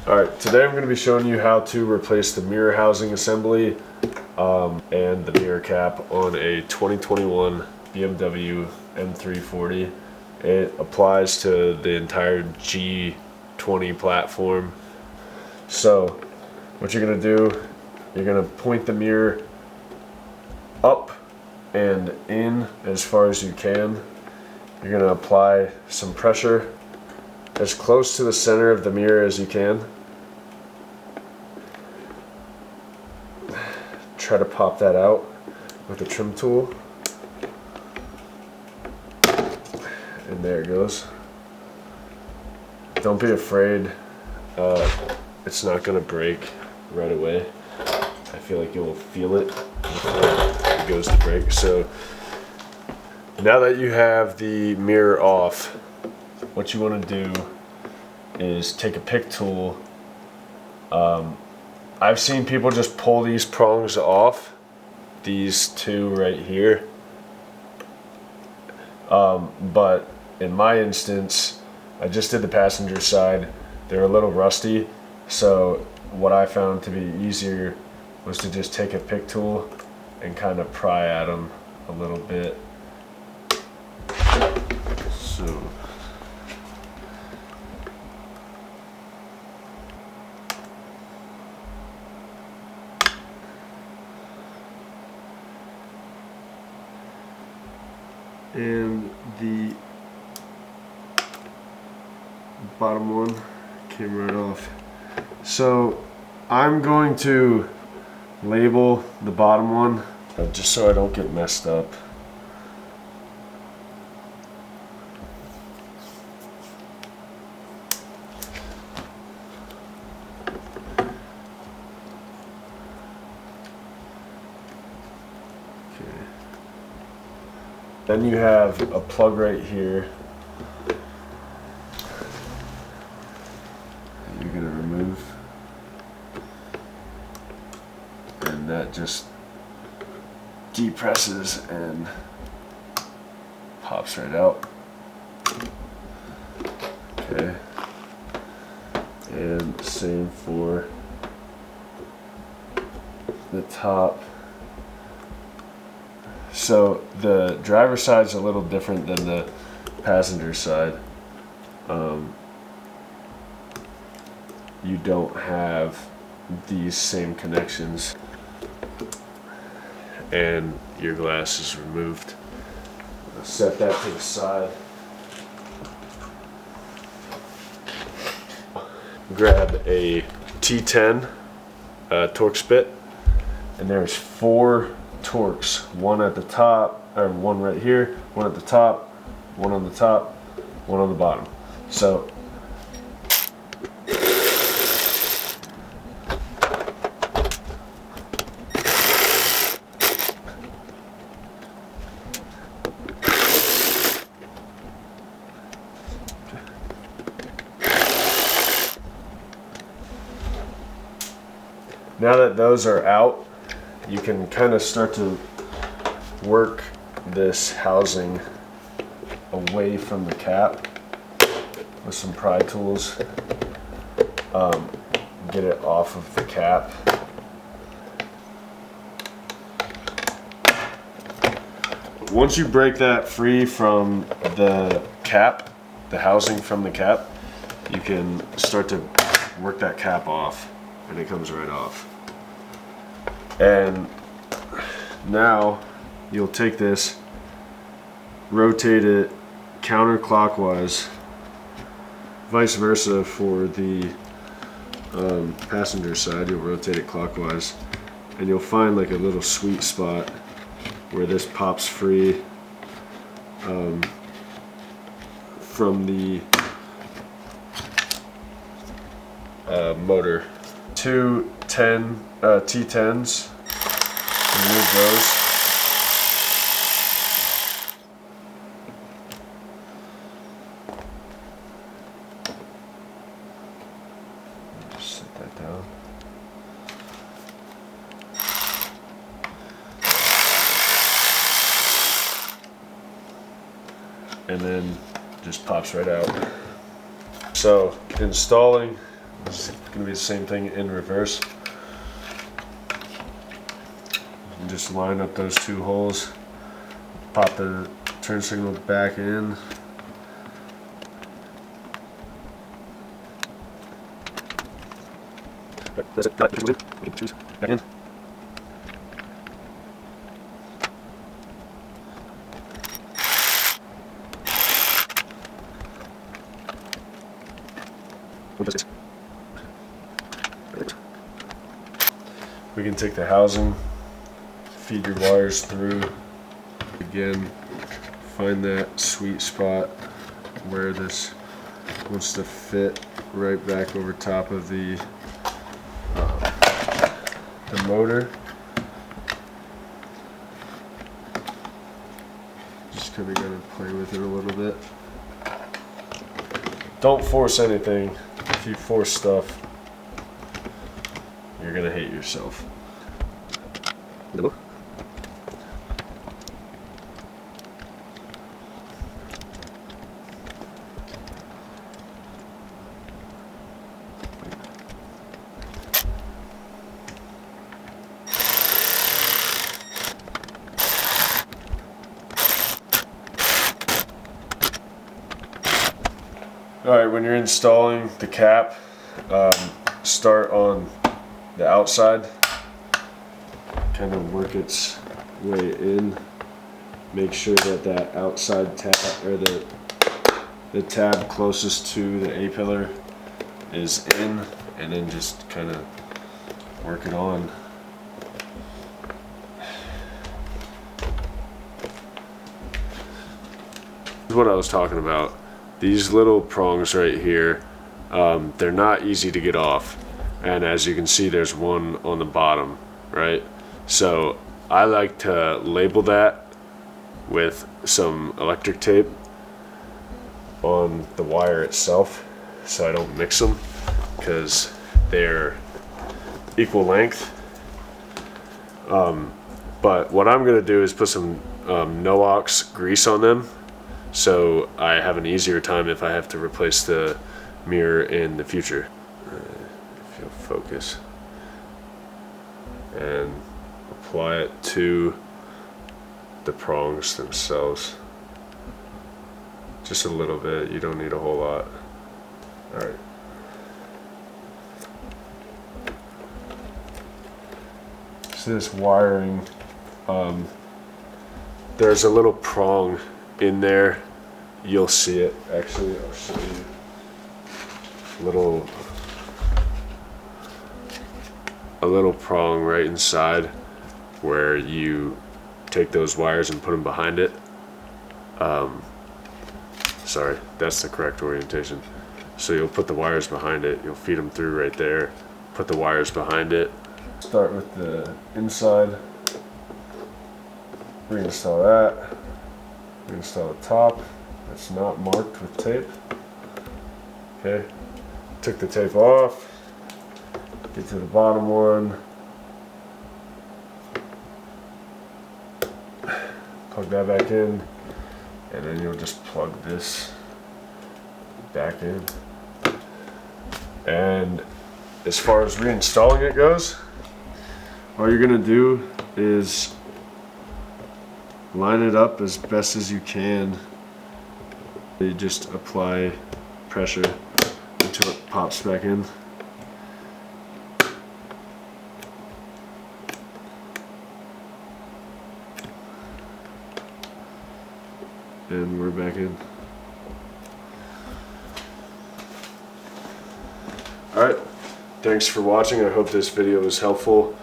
Alright, today I'm going to be showing you how to replace the mirror housing assembly and the mirror cap on a 2021 BMW M340. It applies to the entire G20 platform. So what you're going to do, you're going to point the mirror up and in as far as you can. You're going to apply some pressure as close to the center of the mirror as you can. Try to pop that out with a trim tool. And there it goes. Don't be afraid. It's not going to break right away. I feel like you'll feel it before it goes to break. So now that you have the mirror off, what you want to do is take a pick tool. I've seen people just pull these prongs off, these two right here, but in my instance I just did the passenger side. They're a little rusty, so what I found to be easier was to just take a pick tool and kind of pry at them a little bit. So and the bottom one came right off. So I'm going to label the bottom one just so I don't get messed up. Then you have a plug right here. You're going to remove. And that just depresses and pops right out. Okay. And same for the top. So the driver's side is a little different than the passenger side. You don't have these same connections, and your glass is removed. I'll set that to the side. Grab a T10 torx bit, and there's 4 torx, one at the top, or one right here, one at the top, one on the top, one on the bottom. So now that those are out, you can kind of start to work this housing away from the cap with some pry tools. Get it off of the cap. Once you break that free from the cap, the housing from the cap, you can start to work that cap off, and it comes right off. And now you'll take this, rotate it counterclockwise, vice versa for the passenger side. You'll rotate it clockwise, and you'll find like a little sweet spot where this pops free from the motor. 2 T10s. Remove those. Just set that down. And then just pops right out. So installing It's going to be the same thing in reverse. And just line up those two holes, pop the turn signal back in. That's it. Got it. Back in. We can take the housing, feed your wires through. Again, find that sweet spot where this wants to fit right back over top of the motor. Just kind of gotta play with it a little bit. Don't force anything. If you force stuff, you're gonna hate yourself. No. Alright, when you're installing the cap, start on the outside, kind of work its way in. Make sure that that outside tab, or the tab closest to the A-pillar is in, and then just kind of work it on. This is what I was talking about. These little prongs right here, they're not easy to get off. And as you can see, there's one on the bottom, right? So I like to label that with some electric tape on the wire itself so I don't mix them, because they're equal length. But what I'm gonna do is put some no-ox grease on them, so I have an easier time if I have to replace the mirror in the future. If you'll focus and apply it to the prongs themselves. Just a little bit, you don't need a whole lot. Alright. So this wiring, there's a little prong in there. You'll see it. Actually, I'll show you. A little prong right inside where you take those wires and put them behind it. Sorry, that's the correct orientation. So you'll put the wires behind it, you'll feed them through right there, put the wires behind it. Start with the inside, reinstall that, reinstall the top. It's not marked with tape. Okay, took the tape off, get to the bottom one, plug that back in, and then you'll just plug this back in. And as far as reinstalling it goes, all you're gonna do is line it up as best as you can. You just apply pressure until it pops back in. And we're back in. Alright, thanks for watching. I hope this video was helpful.